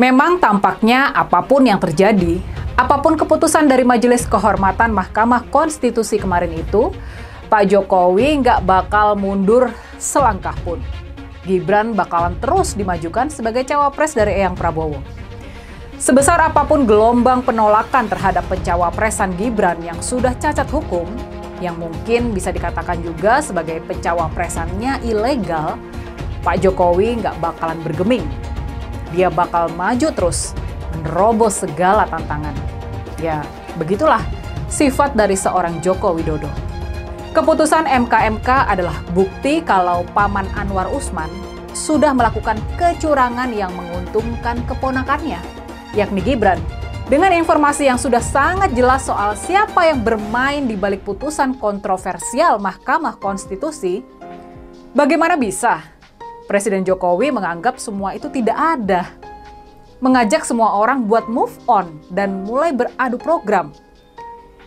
Memang tampaknya apapun yang terjadi, apapun keputusan dari Majelis Kehormatan Mahkamah Konstitusi kemarin itu, Pak Jokowi nggak bakal mundur selangkah pun. Gibran bakalan terus dimajukan sebagai cawapres dari Eyang Prabowo. Sebesar apapun gelombang penolakan terhadap pencawapresan Gibran yang sudah cacat hukum, yang mungkin bisa dikatakan juga sebagai pencawapresannya ilegal, Pak Jokowi nggak bakalan bergeming. Dia bakal maju terus, menerobos segala tantangan. Ya, begitulah sifat dari seorang Joko Widodo. Keputusan MK adalah bukti kalau Paman Anwar Usman sudah melakukan kecurangan yang menguntungkan keponakannya, yakni Gibran. Dengan informasi yang sudah sangat jelas soal siapa yang bermain di balik putusan kontroversial Mahkamah Konstitusi, bagaimana bisa Presiden Jokowi menganggap semua itu tidak ada? Mengajak semua orang buat move on dan mulai beradu program.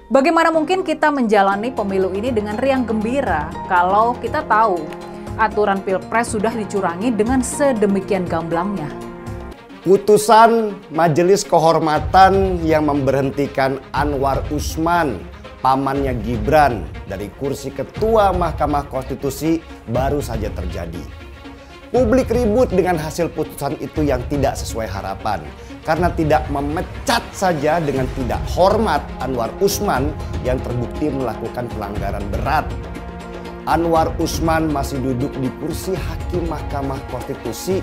Bagaimana mungkin kita menjalani pemilu ini dengan riang gembira kalau kita tahu aturan Pilpres sudah dicurangi dengan sedemikian gamblangnya? Putusan Majelis Kehormatan yang memberhentikan Anwar Usman, pamannya Gibran, dari kursi Ketua Mahkamah Konstitusi baru saja terjadi. Publik ribut dengan hasil putusan itu yang tidak sesuai harapan karena tidak memecat saja dengan tidak hormat Anwar Usman yang terbukti melakukan pelanggaran berat. Anwar Usman masih duduk di kursi Hakim Mahkamah Konstitusi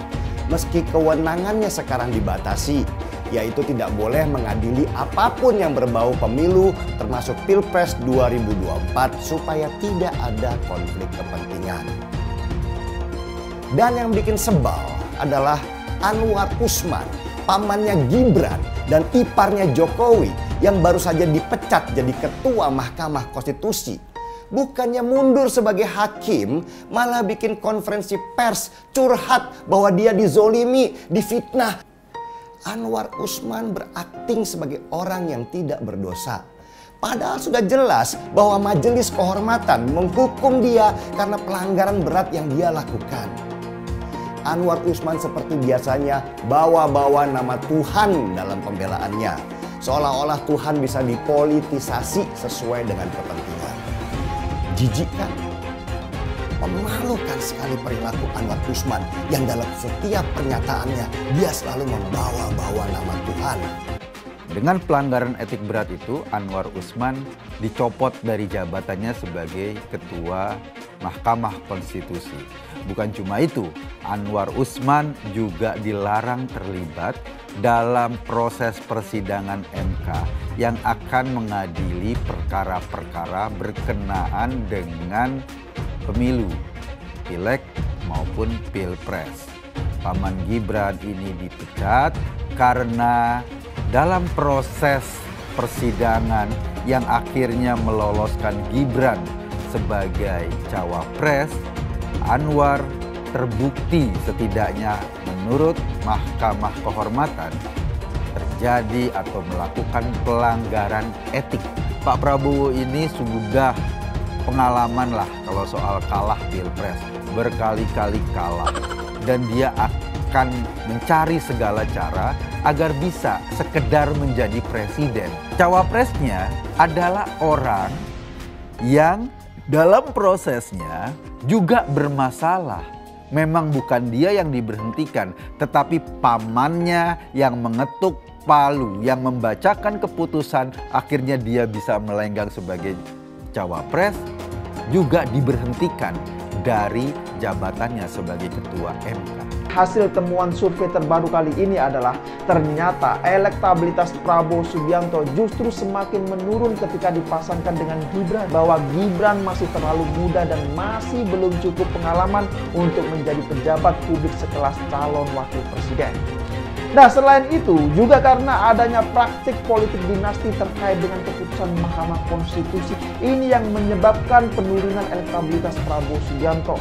meski kewenangannya sekarang dibatasi, yaitu tidak boleh mengadili apapun yang berbau pemilu termasuk Pilpres 2024 supaya tidak ada konflik kepentingan. Dan yang bikin sebal adalah Anwar Usman, pamannya Gibran dan iparnya Jokowi yang baru saja dipecat jadi Ketua Mahkamah Konstitusi. Bukannya mundur sebagai hakim, malah bikin konferensi pers curhat bahwa dia dizolimi, difitnah. Anwar Usman berakting sebagai orang yang tidak berdosa. Padahal sudah jelas bahwa Majelis Kehormatan menghukum dia karena pelanggaran berat yang dia lakukan. Anwar Usman seperti biasanya bawa-bawa nama Tuhan dalam pembelaannya. Seolah-olah Tuhan bisa dipolitisasi sesuai dengan kepentingan. Jijik kan? Memalukan sekali perilaku Anwar Usman yang dalam setiap pernyataannya dia selalu membawa-bawa nama Tuhan. Dengan pelanggaran etik berat itu, Anwar Usman dicopot dari jabatannya sebagai Ketua Mahkamah Konstitusi. Bukan cuma itu, Anwar Usman juga dilarang terlibat dalam proses persidangan MK yang akan mengadili perkara-perkara berkenaan dengan pemilu, pileg maupun pilpres. Paman Gibran ini dipecat karena dalam proses persidangan yang akhirnya meloloskan Gibran sebagai cawapres, Anwar terbukti setidaknya menurut Mahkamah Kehormatan terjadi atau melakukan pelanggaran etik. Pak Prabowo ini sudah pengalaman lah kalau soal kalah pilpres, berkali-kali kalah. Dan dia akan mencari segala cara agar bisa sekedar menjadi presiden. Cawapresnya adalah orang yang dalam prosesnya juga bermasalah. Memang bukan dia yang diberhentikan, tetapi pamannya yang mengetuk palu, yang membacakan keputusan, akhirnya dia bisa melenggang sebagai cawapres, juga diberhentikan dari jabatannya sebagai ketua MK. Hasil temuan survei terbaru kali ini adalah ternyata elektabilitas Prabowo Subianto justru semakin menurun ketika dipasangkan dengan Gibran. Bahwa Gibran masih terlalu muda dan masih belum cukup pengalaman untuk menjadi pejabat publik sekelas calon wakil presiden. Nah, selain itu juga karena adanya praktik politik dinasti terkait dengan keputusan Mahkamah Konstitusi ini yang menyebabkan penurunan elektabilitas Prabowo Subianto.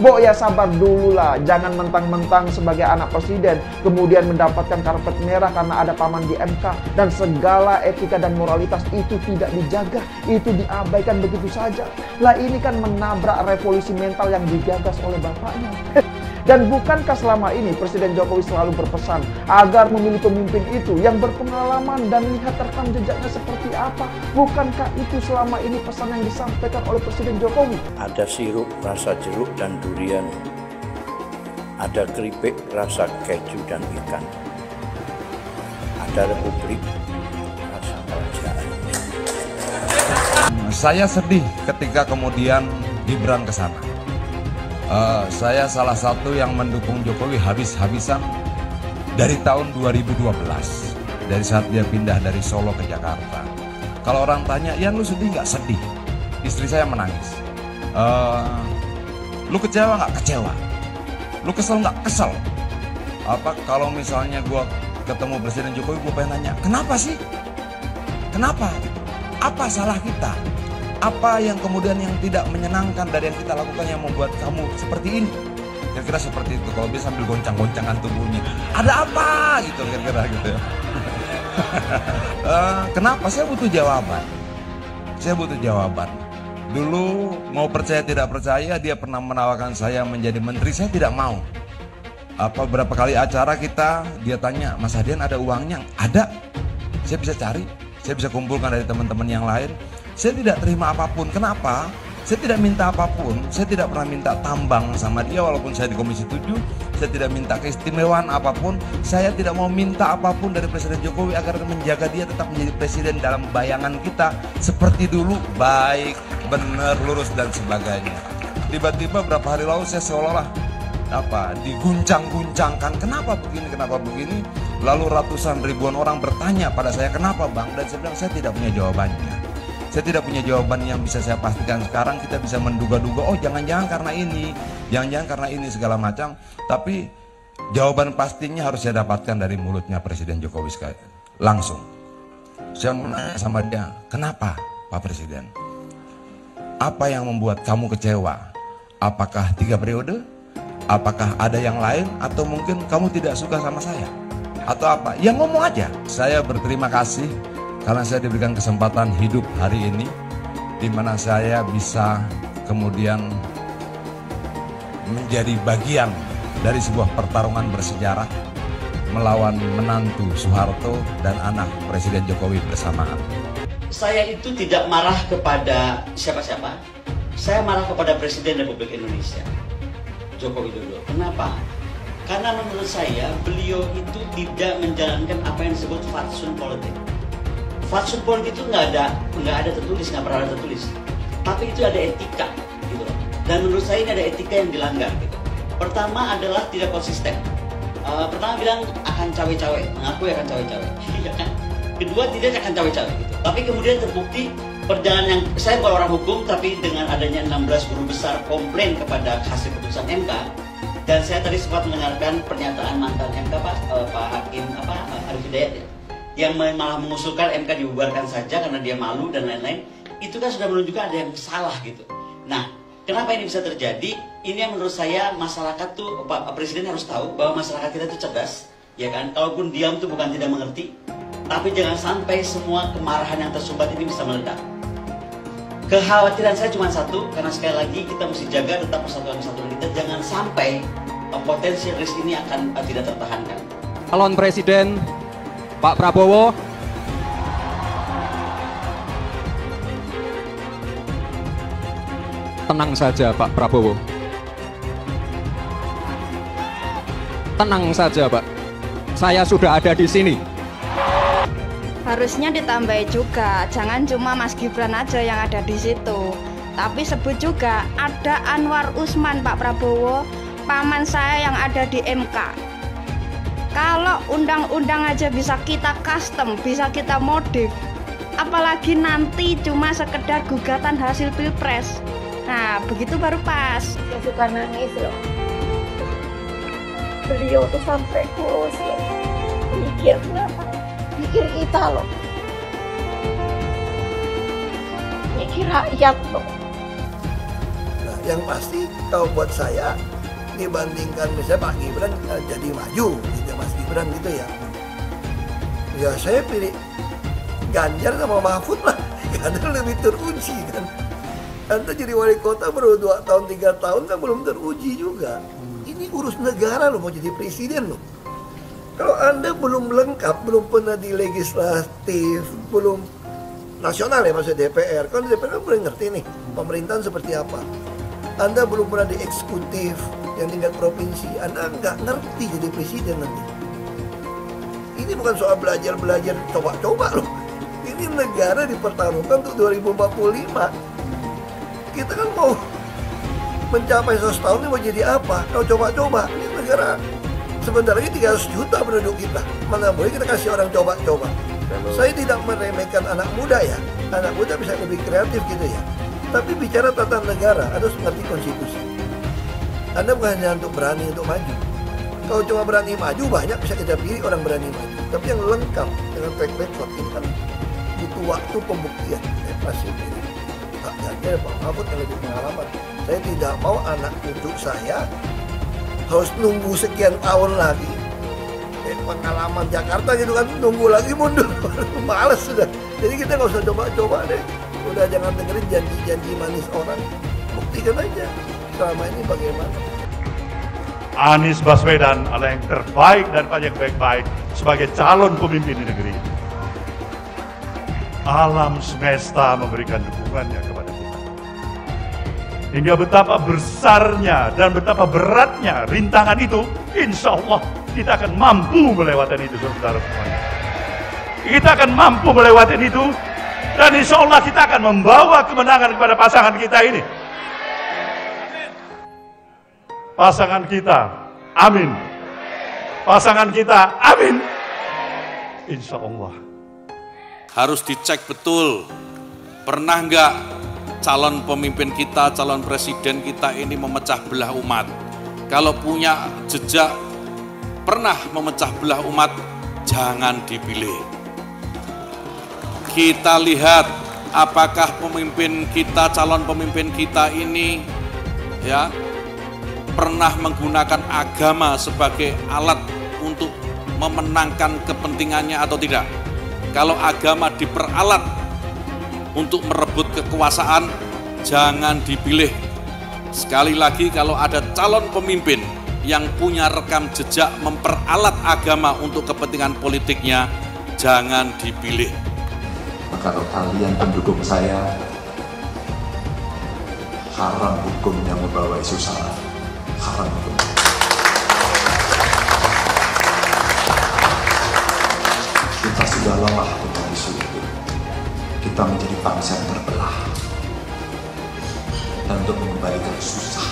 Bo, ya sabar dulu lah, jangan mentang-mentang sebagai anak presiden kemudian mendapatkan karpet merah karena ada paman di MK dan segala etika dan moralitas itu tidak dijaga, itu diabaikan begitu saja. Lah ini kan menabrak revolusi mental yang digagas oleh bapaknya. Dan bukankah selama ini Presiden Jokowi selalu berpesan agar memilih pemimpin itu yang berpengalaman dan lihat rekam jejaknya seperti apa? Bukankah itu selama ini pesan yang disampaikan oleh Presiden Jokowi? Ada sirup rasa jeruk dan durian, ada keripik rasa keju dan ikan, ada republik rasa kerajaan. Saya sedih ketika kemudian Gibran ke sana. Saya salah satu yang mendukung Jokowi habis-habisan dari tahun 2012, dari saat dia pindah dari Solo ke Jakarta. Kalau orang tanya, "Yan, lu sedih nggak?" Sedih. Istri saya menangis. Lu kecewa nggak? Kecewa. Lu kesel nggak? Kesel. Kalau misalnya gue ketemu Presiden Jokowi, gue pengen nanya, kenapa sih? Kenapa? Apa salah kita? Apa yang kemudian yang tidak menyenangkan dari yang kita lakukan yang membuat kamu seperti ini? Kira-kira seperti itu. Kalau bisa sambil goncang-goncangan tubuhnya. Ada apa? Gitu kira-kira gitu ya. Kenapa? Saya butuh jawaban. Saya butuh jawaban. Dulu mau percaya tidak percaya, dia pernah menawarkan saya menjadi menteri. Saya tidak mau. Berapa kali acara kita, dia tanya, "Mas Hadian ada uangnya?" Ada. Saya bisa cari. Saya bisa kumpulkan dari teman-teman yang lain. Saya tidak terima apapun. Kenapa? Saya tidak minta apapun. Saya tidak pernah minta tambang sama dia walaupun saya di Komisi 7. Saya tidak minta keistimewaan apapun. Saya tidak mau minta apapun dari Presiden Jokowi agar menjaga dia tetap menjadi presiden dalam bayangan kita seperti dulu, baik, benar, lurus dan sebagainya. Tiba-tiba berapa hari lalu saya seolah-olah diguncang-guncangkan, kenapa begini. Lalu ratusan ribuan orang bertanya pada saya, "Kenapa, Bang?" Dan saya bilang, saya tidak punya jawabannya. Saya tidak punya jawaban yang bisa saya pastikan sekarang. Kita bisa menduga-duga, oh jangan-jangan karena ini, jangan-jangan karena ini segala macam. Tapi jawaban pastinya harus saya dapatkan dari mulutnya Presiden Jokowi sekali. Langsung. Saya menanya sama dia, "Kenapa, Pak Presiden? Apa yang membuat kamu kecewa? Apakah 3 periode? Apakah ada yang lain? Atau mungkin kamu tidak suka sama saya? Atau apa?" Ya ngomong aja. Saya berterima kasih karena saya diberikan kesempatan hidup hari ini, di mana saya bisa kemudian menjadi bagian dari sebuah pertarungan bersejarah melawan menantu Soeharto dan anak Presiden Jokowi bersamaan. Saya itu tidak marah kepada siapa-siapa. Saya marah kepada Presiden Republik Indonesia, Joko Widodo. Kenapa? Karena menurut saya beliau itu tidak menjalankan apa yang disebut fatsun politik. Fatsun politik itu nggak ada tertulis, nggak pernah ada tertulis. Tapi itu ada etika, gitu loh. Dan menurut saya ini ada etika yang dilanggar, gitu. Pertama adalah tidak konsisten. Pertama bilang akan cawe-cawe, mengaku akan cawe-cawe. Kedua tidak akan cawe-cawe, gitu. Tapi kemudian terbukti perjalanan yang saya bukan orang hukum, tapi dengan adanya 16 guru besar komplain kepada hasil keputusan MK. Dan saya tadi sempat mendengarkan pernyataan mantan MK Pak Hakim Arief Hidayat ya, yang malah mengusulkan MK dibubarkan saja karena dia malu dan lain-lain. Itu kan sudah menunjukkan ada yang salah gitu. Nah, kenapa ini bisa terjadi? Ini yang menurut saya masyarakat tuh, Pak Presiden harus tahu bahwa masyarakat kita itu cerdas, ya kan? Kalaupun diam tuh bukan tidak mengerti, tapi jangan sampai semua kemarahan yang tersumbat ini bisa meledak. Kekhawatiran saya cuma satu, karena sekali lagi kita mesti jaga tetap persatuan kita, jangan sampai potensi risk ini akan tidak tertahankan. Calon Presiden Pak Prabowo, tenang saja Pak Prabowo, tenang saja Pak, saya sudah ada di sini. Harusnya ditambahi juga, jangan cuma Mas Gibran aja yang ada di situ, tapi sebut juga ada Anwar Usman Pak Prabowo, paman saya yang ada di MK. Kalau undang-undang aja bisa kita custom, bisa kita modif, apalagi nanti cuma sekedar gugatan hasil pilpres. Nah, begitu baru pas. Saya suka nangis loh. Beliau tuh sampai kurus loh. Mikir kenapa? Mikir kita loh. Mikir rakyat loh. Nah, yang pasti kalau buat saya, dibandingkan misalnya Pak Gibran jadi maju gitu, Mas Gibran gitu ya. Ya saya pilih Ganjar sama Mahfud lah, karena lebih teruji kan. Anda jadi wali kota baru 2 tahun 3 tahun kan belum teruji juga. Ini ini urus negara loh, mau jadi presiden loh. Kalau Anda belum lengkap, belum pernah di legislatif, belum nasional ya maksudnya DPR. Kalau DPR kan belum ngerti nih pemerintahan seperti apa. Anda belum pernah di eksekutif yang tingkat provinsi, Anda nggak ngerti jadi presiden nanti. Ini bukan soal belajar-belajar coba-coba loh. Ini negara dipertaruhkan untuk 2045. Kita kan mau mencapai 100 tahun ini mau jadi apa? Kalau coba-coba, ini negara sebentar lagi 300 juta penduduk kita. Mana boleh kita kasih orang coba-coba. Saya tidak meremehkan anak muda ya. Anak muda bisa lebih kreatif gitu ya. Tapi bicara tata negara, harus mengerti konstitusi. Anda bukan hanya untuk berani untuk maju. Kalau cuma berani maju, banyak bisa kita pilih orang berani maju. Tapi yang lengkap dengan track record ini kan butuh waktu pembuktian. Saya pasti pilih Pak Ganjar, Pak Mahfud yang lebih pengalaman. Saya tidak mau anak cucu saya harus nunggu sekian tahun lagi. Pengalaman Jakarta gitu kan, nunggu lagi mundur. Males sudah. Jadi kita nggak usah coba-coba deh. Udah jangan dengerin janji-janji manis orang. Buktikan aja selama ini bagaimana. Anies Baswedan adalah yang terbaik dan banyak baik-baik sebagai calon pemimpin di negeri ini. Alam semesta memberikan dukungannya kepada kita. Hingga betapa besarnya dan betapa beratnya rintangan itu, insya Allah kita akan mampu melewati itu, saudara semuanya. Kita akan mampu melewati itu, dan insya Allah kita akan membawa kemenangan kepada pasangan kita ini. Pasangan kita, amin. Pasangan kita, amin. Insya Allah. Harus dicek betul, pernah nggak calon pemimpin kita, calon presiden kita ini memecah belah umat. Kalau punya jejak pernah memecah belah umat, jangan dipilih. Kita lihat apakah pemimpin kita, calon pemimpin kita ini ya pernah menggunakan agama sebagai alat untuk memenangkan kepentingannya atau tidak. Kalau agama diperalat untuk merebut kekuasaan, jangan dipilih. Sekali lagi, kalau ada calon pemimpin yang punya rekam jejak memperalat agama untuk kepentingan politiknya, jangan dipilih. Kalau kalian pendukung saya, haram hukum yang membawa isu sara. Haram hukum. Kita sudah lelah dengan isu itu. Kita menjadi bangsa yang terbelah. Dan untuk mengembalikan susah.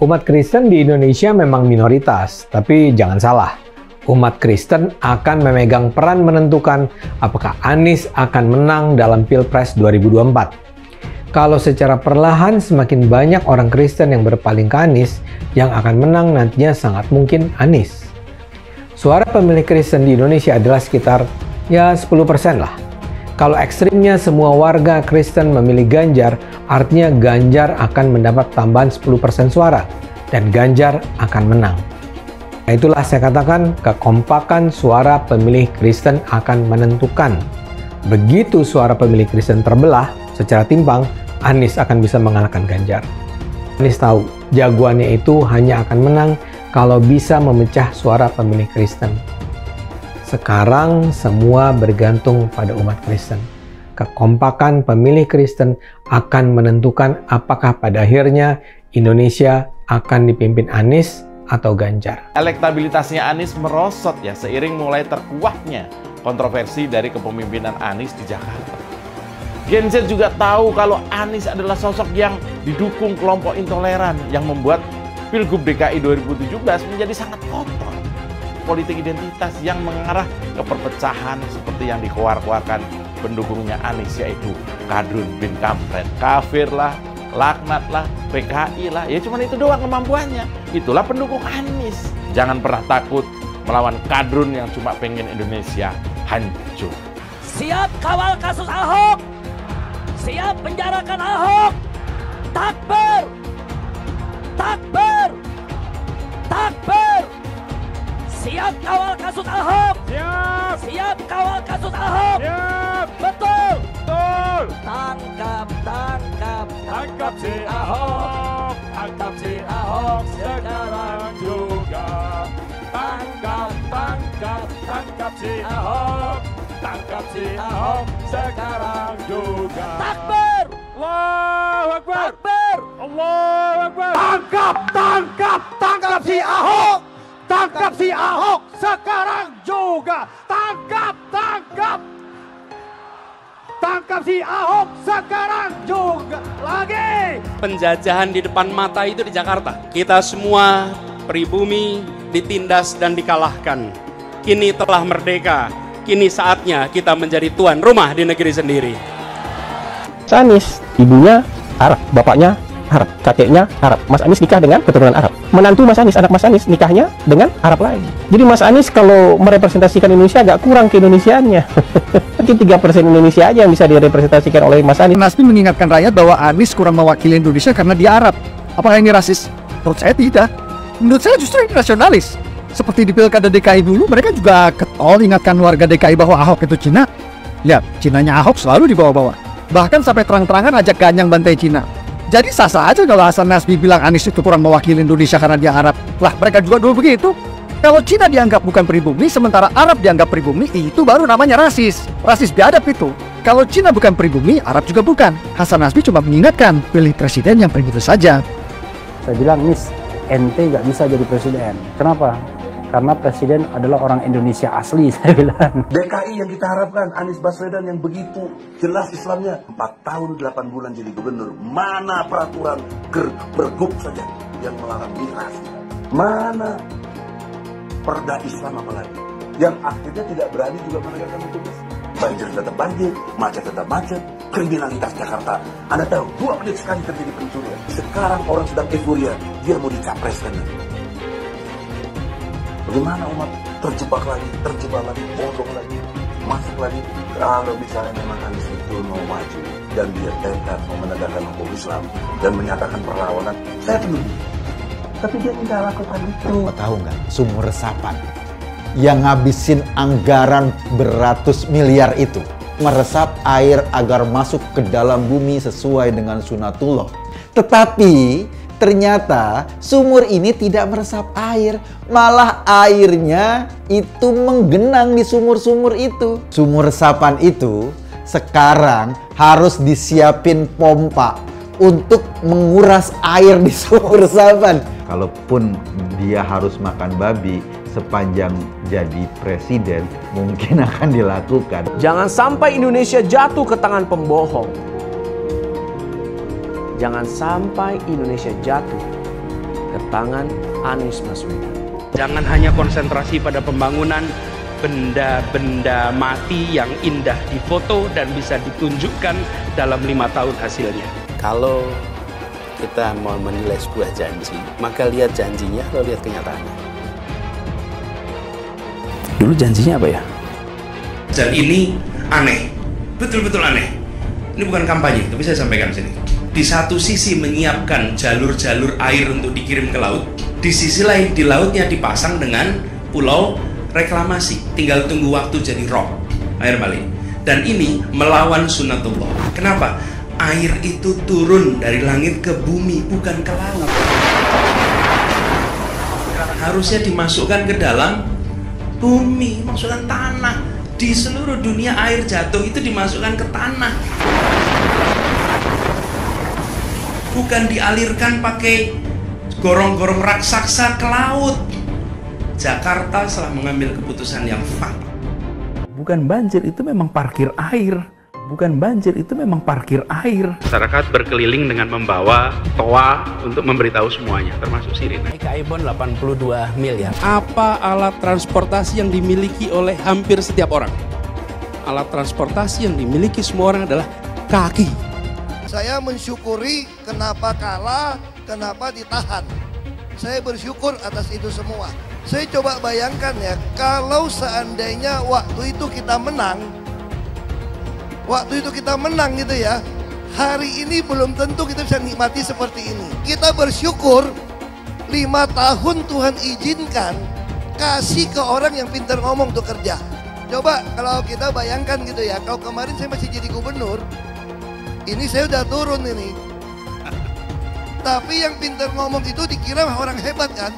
Umat Kristen di Indonesia memang minoritas, tapi jangan salah. Umat Kristen akan memegang peran menentukan apakah Anies akan menang dalam Pilpres 2024. Kalau secara perlahan semakin banyak orang Kristen yang berpaling ke Anies, yang akan menang nantinya sangat mungkin Anies. Suara pemilih Kristen di Indonesia adalah sekitar ya 10% lah. Kalau ekstrimnya semua warga Kristen memilih Ganjar, artinya Ganjar akan mendapat tambahan 10% suara dan Ganjar akan menang. Nah, itulah saya katakan kekompakan suara pemilih Kristen akan menentukan. Begitu suara pemilih Kristen terbelah secara timpang, Anies akan bisa mengalahkan Ganjar. Anies tahu jagoannya itu hanya akan menang kalau bisa memecah suara pemilih Kristen. Sekarang semua bergantung pada umat Kristen. Kekompakan pemilih Kristen akan menentukan apakah pada akhirnya Indonesia akan dipimpin Anies atau Ganjar. Elektabilitasnya Anies merosot ya seiring mulai terkuaknya kontroversi dari kepemimpinan Anies di Jakarta. Gen Z juga tahu kalau Anies adalah sosok yang didukung kelompok intoleran yang membuat Pilgub DKI 2017 menjadi sangat kotor. Politik identitas yang mengarah ke perpecahan seperti yang dikeluarkan pendukungnya Anies, yaitu Kadrun bin Kampret, kafir lah, laknat lah, PKI lah, ya cuma itu doang kemampuannya. Itulah pendukung Anies. Jangan pernah takut melawan Kadrun yang cuma pengen Indonesia hancur. Siap kawal kasus Ahok, siap penjarakan Ahok. Takbir, takbir, takbir. Siap kawal kasus Ahok. Siap. Siap kawal kasus Ahok. Siap. Betul. Betul. Tangkap, tangkap, tangkap si Ahok. Tangkap si Ahok sekarang. tangkap si Ahok, tangkap si Ahok sekarang juga. Takbir! Allahu Akbar! Takbir! Allahu Akbar! Tangkap, tangkap, tangkap si Ahok! Tangkap si Ahok sekarang juga! Tangkap, tangkap! Tangkap si Ahok sekarang juga! Lagi! Penjajahan di depan mata itu di Jakarta. Kita semua pribumi ditindas dan dikalahkan. Kini telah merdeka. Kini saatnya kita menjadi tuan rumah di negeri sendiri. Anies, ibunya Arab, bapaknya Arab, kakeknya Arab. Mas Anies nikah dengan keturunan Arab. Menantu Mas Anies, anak Mas Anies nikahnya dengan Arab lagi. Jadi Mas Anies kalau merepresentasikan Indonesia agak kurang keindonesiaannya. Mungkin 3% Indonesia aja yang bisa direpresentasikan oleh Mas Anies. Nasdem mengingatkan rakyat bahwa Anies kurang mewakili Indonesia karena dia Arab. Apakah ini rasis? Menurut saya tidak. Menurut saya justru ini nasionalis. Seperti di Pilkada DKI dulu, mereka juga ketol ingatkan warga DKI bahwa Ahok itu Cina. Lihat, Cinanya Ahok selalu dibawa-bawa. Bahkan sampai terang-terangan ajak ganyang bantai Cina. Jadi sah-sah aja kalau Hasan Nasbi bilang Anies itu kurang mewakili Indonesia karena dia Arab. Lah, mereka juga dulu begitu. Kalau Cina dianggap bukan pribumi, sementara Arab dianggap pribumi, itu baru namanya rasis. Rasis biadab itu. Kalau Cina bukan pribumi, Arab juga bukan. Hasan Nasbi cuma mengingatkan, pilih presiden yang pribumi saja. Saya bilang, Nis, ente nggak bisa jadi presiden. Kenapa? Karena presiden adalah orang Indonesia asli, saya bilang. DKI yang kita harapkan, Anies Baswedan yang begitu jelas Islamnya. 4 tahun 8 bulan jadi gubernur. Mana peraturan pergub saja yang melarang miras? Mana perda Islam apalagi? Yang akhirnya tidak berani juga menegakkan hukum. Banjir tetap banjir, macet tetap macet, kriminalitas Jakarta. Anda tahu, 2 menit sekali terjadi pencurian. Sekarang orang sedang euforia, dia mau dicapreskan. Bagaimana umat terjebak lagi, bodoh lagi, masuk lagi. Kalau misalnya memang Anies itu mau maju dan dia tekad mau menegakkan hukum Islam dan menyatakan perlawanan, saya setuju. Tapi dia tidak lakukan itu. Tahu nggak, sumur resapan yang ngabisin anggaran beratus miliar itu meresap air agar masuk ke dalam bumi sesuai dengan sunatullah. Tetapi ternyata sumur ini tidak meresap air, malah airnya itu menggenang di sumur-sumur itu. Sumur resapan itu sekarang harus disiapin pompa untuk menguras air di sumur resapan. Kalaupun dia harus makan babi sepanjang jadi presiden, mungkin akan dilakukan. Jangan sampai Indonesia jatuh ke tangan pembohong. Jangan sampai Indonesia jatuh ke tangan Anies Baswedan. Jangan hanya konsentrasi pada pembangunan benda-benda mati yang indah difoto dan bisa ditunjukkan dalam 5 tahun hasilnya. Kalau kita mau menilai sebuah janji, maka lihat janjinya atau lihat kenyataannya. Dulu janjinya apa ya? Dan ini aneh, betul-betul aneh. Ini bukan kampanye, tapi saya sampaikan di sini. Di satu sisi menyiapkan jalur-jalur air untuk dikirim ke laut, di sisi lain di lautnya dipasang dengan pulau reklamasi, tinggal tunggu waktu jadi rob, air balik. Dan ini melawan sunatullah. Kenapa? Air itu turun dari langit ke bumi, bukan ke laut. Harusnya dimasukkan ke dalam bumi, masukkan tanah. Di seluruh dunia air jatuh itu dimasukkan ke tanah. Bukan dialirkan pakai gorong-gorong raksasa ke laut. Jakarta telah mengambil keputusan yang fatal. Bukan banjir, itu memang parkir air. Bukan banjir, itu memang parkir air. Masyarakat berkeliling dengan membawa toa untuk memberitahu semuanya, termasuk sirine. Ibon 82 miliar. Apa alat transportasi yang dimiliki oleh hampir setiap orang? Alat transportasi yang dimiliki semua orang adalah kaki. Saya mensyukuri kenapa kalah, kenapa ditahan. Saya bersyukur atas itu semua. Saya coba bayangkan ya, kalau seandainya waktu itu kita menang gitu ya, hari ini belum tentu kita bisa nikmati seperti ini. Kita bersyukur 5 tahun Tuhan izinkan kasih ke orang yang pintar ngomong untuk kerja. Coba kalau kita bayangkan gitu ya, kalau kemarin saya masih jadi gubernur, ini saya udah turun ini. Tapi yang pintar ngomong itu dikira orang hebat kan?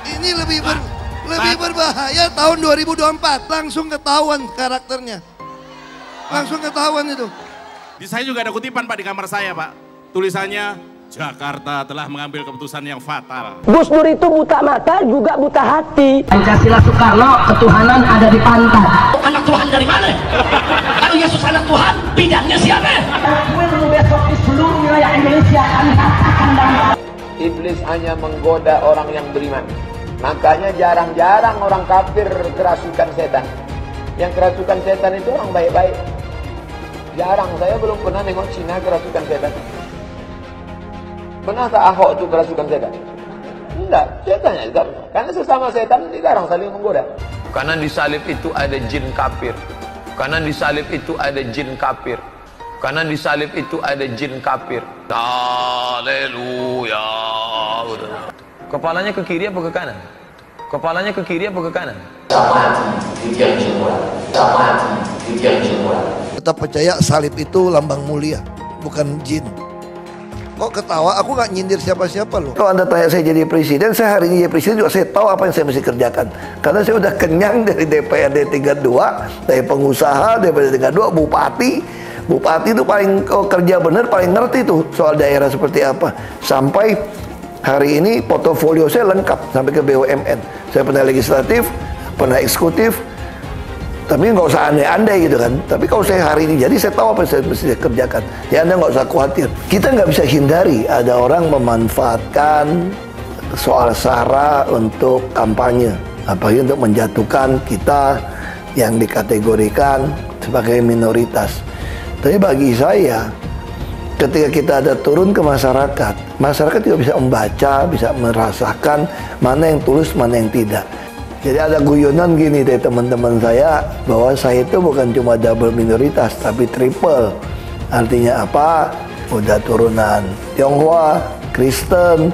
Ini Lebih berbahaya tahun 2024, langsung ketahuan karakternya. Langsung ketahuan itu. Di saya juga ada kutipan Pak di kamar saya Pak. Tulisannya, Jakarta telah mengambil keputusan yang fatal. Gus Dur itu buta mata juga buta hati. Pancasila Soekarno, ketuhanan ada di pantat. Anak Tuhan dari mana? Kalau Yesus anak Tuhan, bidangnya siapa? Besok di seluruh wilayah Indonesia kami katakan dan Iblis hanya menggoda orang yang beriman. Makanya jarang-jarang orang kafir kerasukan setan. Yang kerasukan setan itu orang baik-baik. Jarang, saya belum pernah nengok Cina kerasukan setan. Pernah tak Ahok itu kerasukan setan? Enggak, setannya juga. Karena sesama setan dilarang saling menggoda. Karena di salib itu ada jin kafir. Karena di salib itu ada jin kafir. Karena di salib itu ada jin kafir. Haleluya. Kepalanya ke kiri apa ke kanan? Kepalanya ke kiri apa ke kanan? Tetap percaya salib itu lambang mulia, bukan jin. Kok ketawa? Aku nggak nyindir siapa-siapa loh. Kalau Anda tanya saya jadi presiden, saya hari ini jadi presiden juga saya tahu apa yang saya mesti kerjakan. Karena saya udah kenyang dari DPRD tingkat 2, dari pengusaha, DPRD tingkat 2, bupati. Bupati itu paling kerja benar, paling ngerti tuh soal daerah seperti apa. Sampai hari ini portofolio saya lengkap sampai ke BUMN. Saya pernah legislatif, pernah eksekutif, tapi nggak usah andai-andai gitu kan. Tapi kalau saya hari ini jadi saya tahu apa yang saya mesti kerjakan. Ya Anda nggak usah khawatir. Kita nggak bisa hindari ada orang memanfaatkan soal SARA untuk kampanye, apalagi untuk menjatuhkan kita yang dikategorikan sebagai minoritas. Tapi bagi saya, ketika kita ada turun ke masyarakat, masyarakat juga bisa membaca, bisa merasakan mana yang tulus, mana yang tidak. Jadi ada guyonan gini dari teman-teman saya, bahwa saya itu bukan cuma double minoritas, tapi triple. Artinya apa? Udah turunan Tionghoa, Kristen,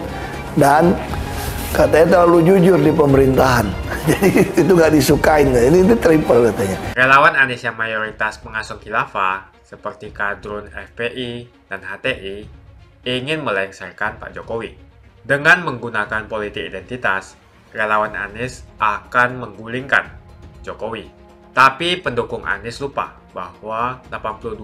dan katanya terlalu jujur di pemerintahan. Jadi itu gak disukain. Ini triple katanya. Relawan Anies yang mayoritas pengasuh khilafah, seperti kadrun FPI dan HTI, ingin melengsarkan Pak Jokowi. Dengan menggunakan politik identitas, relawan Anies akan menggulingkan Jokowi. Tapi pendukung Anies lupa bahwa 82%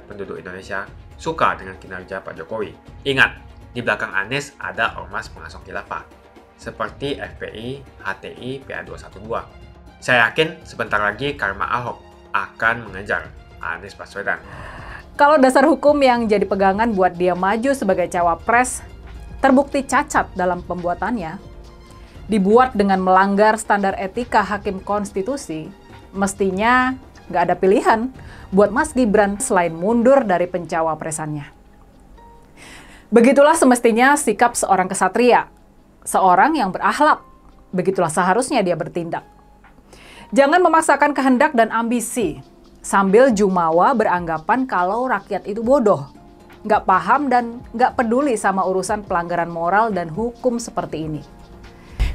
penduduk Indonesia suka dengan kinerja Pak Jokowi. Ingat, di belakang Anies ada ormas pengasuh khilafah, seperti FPI, HTI, PA212. Saya yakin sebentar lagi karma Ahok akan mengejar Anies Baswedan. Kalau dasar hukum yang jadi pegangan buat dia maju sebagai cawapres terbukti cacat dalam pembuatannya, dibuat dengan melanggar standar etika hakim konstitusi, mestinya nggak ada pilihan buat Mas Gibran selain mundur dari pencawapresannya. Begitulah semestinya sikap seorang kesatria, seorang yang berakhlak. Begitulah seharusnya dia bertindak. Jangan memaksakan kehendak dan ambisi, sambil jumawa beranggapan kalau rakyat itu bodoh, nggak paham dan nggak peduli sama urusan pelanggaran moral dan hukum seperti ini.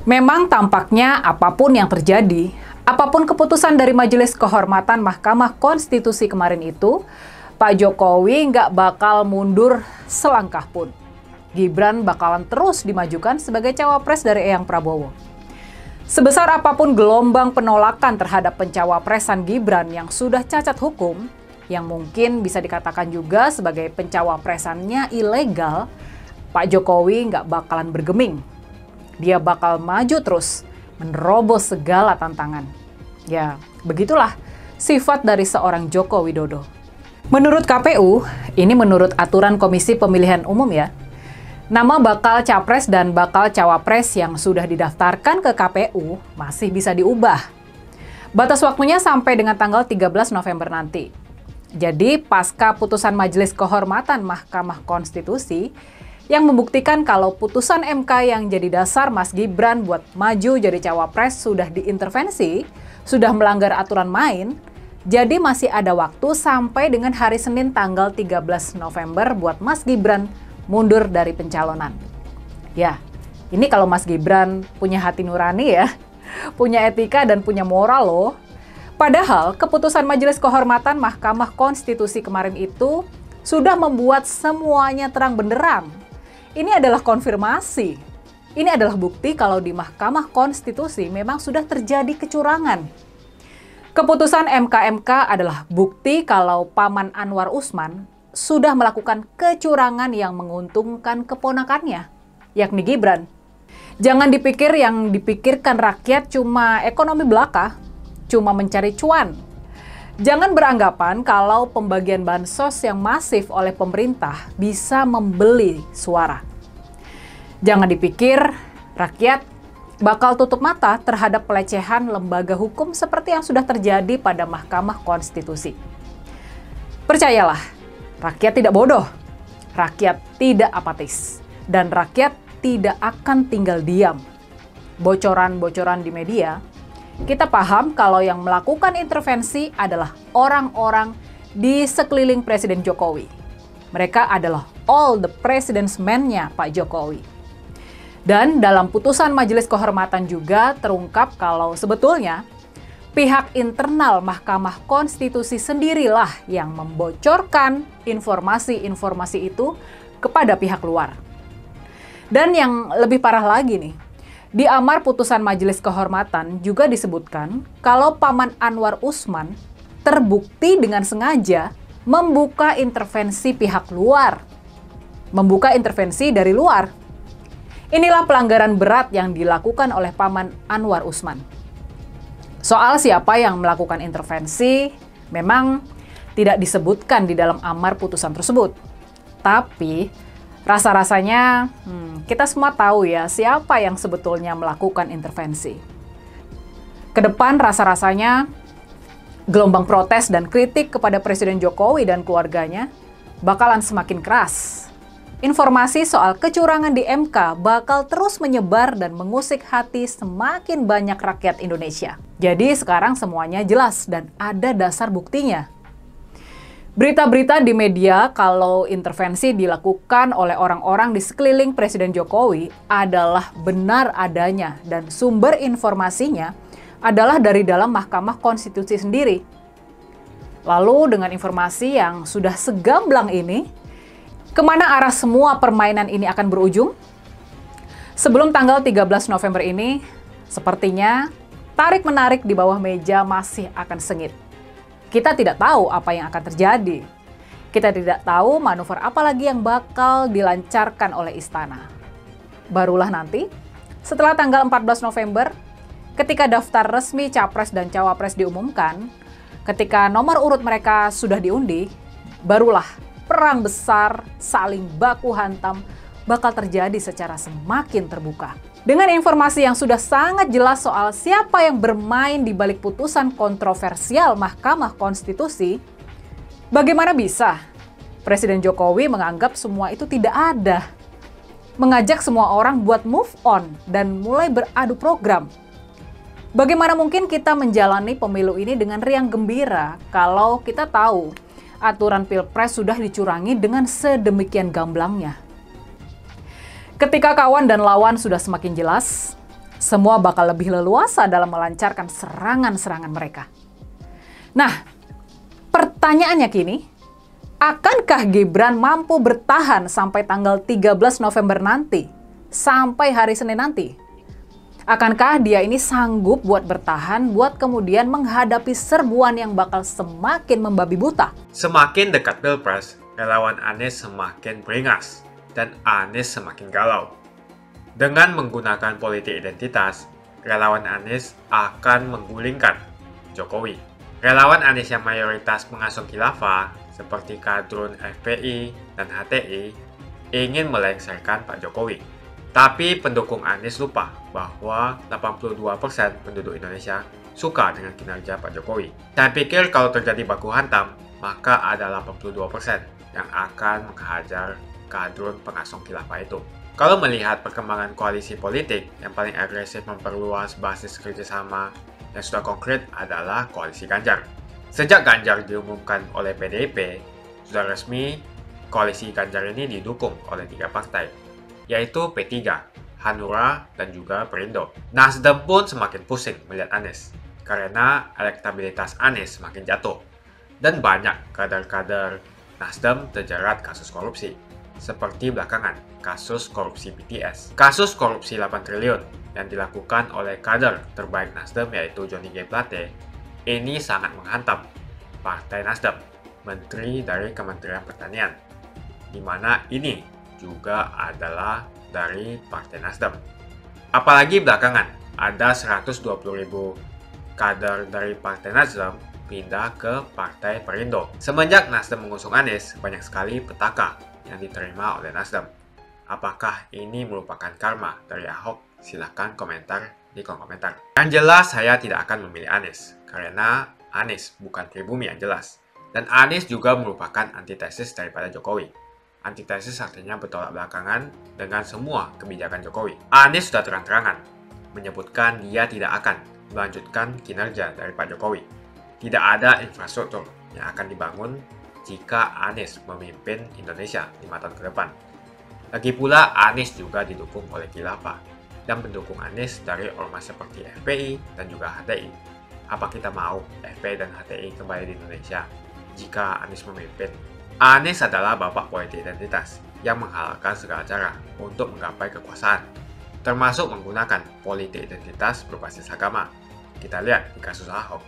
Memang tampaknya apapun yang terjadi, apapun keputusan dari Majelis Kehormatan Mahkamah Konstitusi kemarin itu, Pak Jokowi nggak bakal mundur selangkah pun. Gibran bakalan terus dimajukan sebagai cawapres dari Eyang Prabowo. Sebesar apapun gelombang penolakan terhadap pencawapresan Gibran yang sudah cacat hukum, yang mungkin bisa dikatakan juga sebagai pencawapresannya ilegal, Pak Jokowi nggak bakalan bergeming. Dia bakal maju terus, menerobos segala tantangan. Ya, begitulah sifat dari seorang Joko Widodo. Menurut KPU, ini menurut aturan Komisi Pemilihan Umum ya, nama bakal capres dan bakal cawapres yang sudah didaftarkan ke KPU masih bisa diubah. Batas waktunya sampai dengan tanggal 13 November nanti. Jadi pasca putusan Majelis Kehormatan Mahkamah Konstitusi yang membuktikan kalau putusan MK yang jadi dasar Mas Gibran buat maju jadi cawapres sudah diintervensi, sudah melanggar aturan main, jadi masih ada waktu sampai dengan hari Senin tanggal 13 November buat Mas Gibran mundur dari pencalonan. Ya, ini kalau Mas Gibran punya hati nurani ya, punya etika dan punya moral loh. Padahal keputusan Majelis Kehormatan Mahkamah Konstitusi kemarin itu sudah membuat semuanya terang benderang. Ini adalah konfirmasi Ini adalah bukti kalau di Mahkamah Konstitusi memang sudah terjadi kecurangan. Keputusan MK adalah bukti kalau Paman Anwar Usman sudah melakukan kecurangan yang menguntungkan keponakannya, yakni Gibran. Jangan dipikir yang dipikirkan rakyat cuma ekonomi belaka, cuma mencari cuan. Jangan beranggapan kalau pembagian bansos yang masif oleh pemerintah bisa membeli suara. Jangan dipikir rakyat bakal tutup mata terhadap pelecehan lembaga hukum seperti yang sudah terjadi pada Mahkamah Konstitusi. Percayalah, rakyat tidak bodoh, rakyat tidak apatis, dan rakyat tidak akan tinggal diam. Bocoran-bocoran di media, kita paham kalau yang melakukan intervensi adalah orang-orang di sekeliling Presiden Jokowi. Mereka adalah all the president's men-nya Pak Jokowi. Dan dalam putusan Majelis Kehormatan juga terungkap kalau sebetulnya pihak internal Mahkamah Konstitusi sendirilah yang membocorkan informasi-informasi itu kepada pihak luar. Dan yang lebih parah lagi nih, di amar putusan Majelis Kehormatan juga disebutkan kalau Paman Anwar Usman terbukti dengan sengaja membuka intervensi pihak luar. Membuka intervensi dari luar. Inilah pelanggaran berat yang dilakukan oleh Paman Anwar Usman. Soal siapa yang melakukan intervensi memang tidak disebutkan di dalam amar putusan tersebut. Tapi rasa-rasanya kita semua tahu ya siapa yang sebetulnya melakukan intervensi. Kedepan rasa-rasanya gelombang protes dan kritik kepada Presiden Jokowi dan keluarganya bakalan semakin keras. Informasi soal kecurangan di MK bakal terus menyebar dan mengusik hati semakin banyak rakyat Indonesia. Jadi sekarang semuanya jelas dan ada dasar buktinya. Berita-berita di media kalau intervensi dilakukan oleh orang-orang di sekeliling Presiden Jokowi adalah benar adanya dan sumber informasinya adalah dari dalam Mahkamah Konstitusi sendiri. Lalu dengan informasi yang sudah segamblang ini, kemana arah semua permainan ini akan berujung? Sebelum tanggal 13 November ini, sepertinya tarik-menarik di bawah meja masih akan sengit. Kita tidak tahu apa yang akan terjadi. Kita tidak tahu manuver apa lagi yang bakal dilancarkan oleh istana. Barulah nanti, setelah tanggal 14 November, ketika daftar resmi Capres dan Cawapres diumumkan, ketika nomor urut mereka sudah diundi, barulah perang besar, saling baku hantam, bakal terjadi secara semakin terbuka. Dengan informasi yang sudah sangat jelas soal siapa yang bermain di balik putusan kontroversial Mahkamah Konstitusi, bagaimana bisa Presiden Jokowi menganggap semua itu tidak ada? Mengajak semua orang buat move on dan mulai beradu program. Bagaimana mungkin kita menjalani pemilu ini dengan riang gembira kalau kita tahu aturan Pilpres sudah dicurangi dengan sedemikian gamblangnya. Ketika kawan dan lawan sudah semakin jelas, semua bakal lebih leluasa dalam melancarkan serangan-serangan mereka. Nah, pertanyaannya kini, akankah Gibran mampu bertahan sampai tanggal 13 November nanti, sampai hari Senin nanti? Akankah dia ini sanggup buat bertahan, buat kemudian menghadapi serbuan yang bakal semakin membabi buta? Semakin dekat Pilpres, relawan Anies semakin beringas, dan Anies semakin galau. Dengan menggunakan politik identitas, relawan Anies akan menggulingkan Jokowi. Relawan Anies yang mayoritas pengasuh khilafah, seperti kadrun FPI dan HTI, ingin melengsarkan Pak Jokowi. Tapi pendukung Anies lupa bahwa 82% penduduk Indonesia suka dengan kinerja Pak Jokowi. Saya pikir kalau terjadi baku hantam, maka ada 82% yang akan menghajar kadrun pengasuh khilafah itu. Kalau melihat perkembangan koalisi politik yang paling agresif memperluas basis kerjasama yang sudah konkret adalah koalisi Ganjar. Sejak Ganjar diumumkan oleh PDIP, sudah resmi koalisi Ganjar ini didukung oleh 3 partai, yaitu P3, Hanura, dan juga Perindo. Nasdem pun semakin pusing melihat Anies, karena elektabilitas Anies semakin jatuh, dan banyak kader-kader Nasdem terjerat kasus korupsi, seperti belakangan kasus korupsi BTS. Kasus korupsi 8 triliun yang dilakukan oleh kader terbaik Nasdem yaitu Johnny G. Plate ini sangat menghantam Partai Nasdem, Menteri dari Kementerian Pertanian, di mana ini juga adalah dari Partai Nasdem. Apalagi belakangan ada 120.000 kader dari Partai Nasdem pindah ke Partai Perindo. Semenjak Nasdem mengusung Anies, banyak sekali petaka yang diterima oleh Nasdem. Apakah ini merupakan karma dari Ahok? Silahkan komentar di kolom komentar. Yang jelas saya tidak akan memilih Anies, karena Anies bukan pribumi yang jelas. Dan Anies juga merupakan antitesis daripada Jokowi. Antitesis artinya bertolak belakangan dengan semua kebijakan Jokowi. Anies sudah terang-terangan menyebutkan dia tidak akan melanjutkan kinerja dari Pak Jokowi. Tidak ada infrastruktur yang akan dibangun jika Anies memimpin Indonesia 5 tahun ke depan. Lagi pula Anies juga didukung oleh khilafah dan pendukung Anies dari ormas seperti FPI dan juga HTI. Apa kita mau FPI dan HTI kembali di Indonesia jika Anies memimpin? Anies adalah bapak politik identitas yang menghalalkan segala cara untuk menggapai kekuasaan, termasuk menggunakan politik identitas berbasis agama. Kita lihat di kasus Ahok.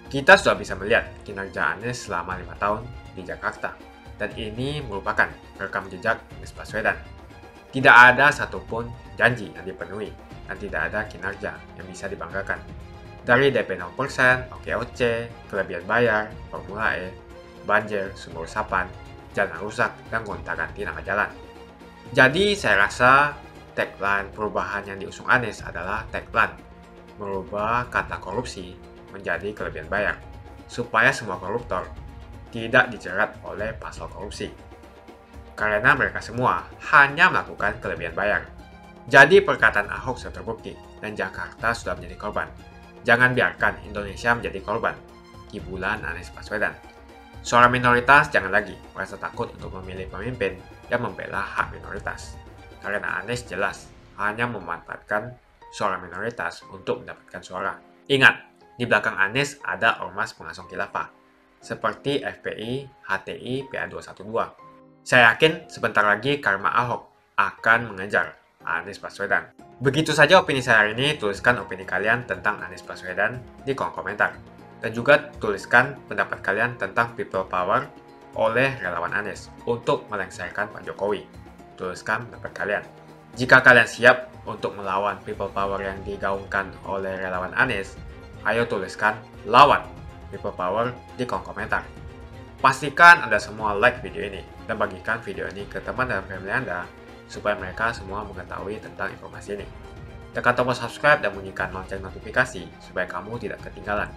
Kita sudah bisa melihat kinerja Anies selama 5 tahun di Jakarta, dan ini merupakan rekam jejak Anies Baswedan. Tidak ada satupun janji yang dipenuhi, dan tidak ada kinerja yang bisa dibanggakan. Dari DP 0%, OKOC, kelebihan bayar, Formula E, banjir, sumber resapan, jalan rusak, dan gonta-ganti nama jalan. Jadi saya rasa tagline perubahan yang diusung Anies adalah tagline merubah kata korupsi menjadi kelebihan bayar, supaya semua koruptor tidak dijerat oleh pasal korupsi. Karena mereka semua hanya melakukan kelebihan bayar. Jadi perkataan Ahok sudah terbukti, dan Jakarta sudah menjadi korban. Jangan biarkan Indonesia menjadi korban kibulan Anies Baswedan. Suara minoritas jangan lagi merasa takut untuk memilih pemimpin yang membela hak minoritas. Karena Anies jelas hanya memanfaatkan suara minoritas untuk mendapatkan suara. Ingat, di belakang Anies ada ormas pengasong khilafah, seperti FPI, HTI, PA212. Saya yakin sebentar lagi karma Ahok akan mengejar Anies Baswedan. Begitu saja opini saya hari ini. Tuliskan opini kalian tentang Anies Baswedan di kolom komentar. Dan juga tuliskan pendapat kalian tentang people power oleh relawan Anies untuk melengsarkan Pak Jokowi. Tuliskan pendapat kalian. Jika kalian siap untuk melawan people power yang digaungkan oleh relawan Anies, ayo tuliskan lawan people power di kolom komentar. Pastikan Anda semua like video ini dan bagikan video ini ke teman dan family Anda supaya mereka semua mengetahui tentang informasi ini. Tekan tombol subscribe dan bunyikan lonceng notifikasi supaya kamu tidak ketinggalan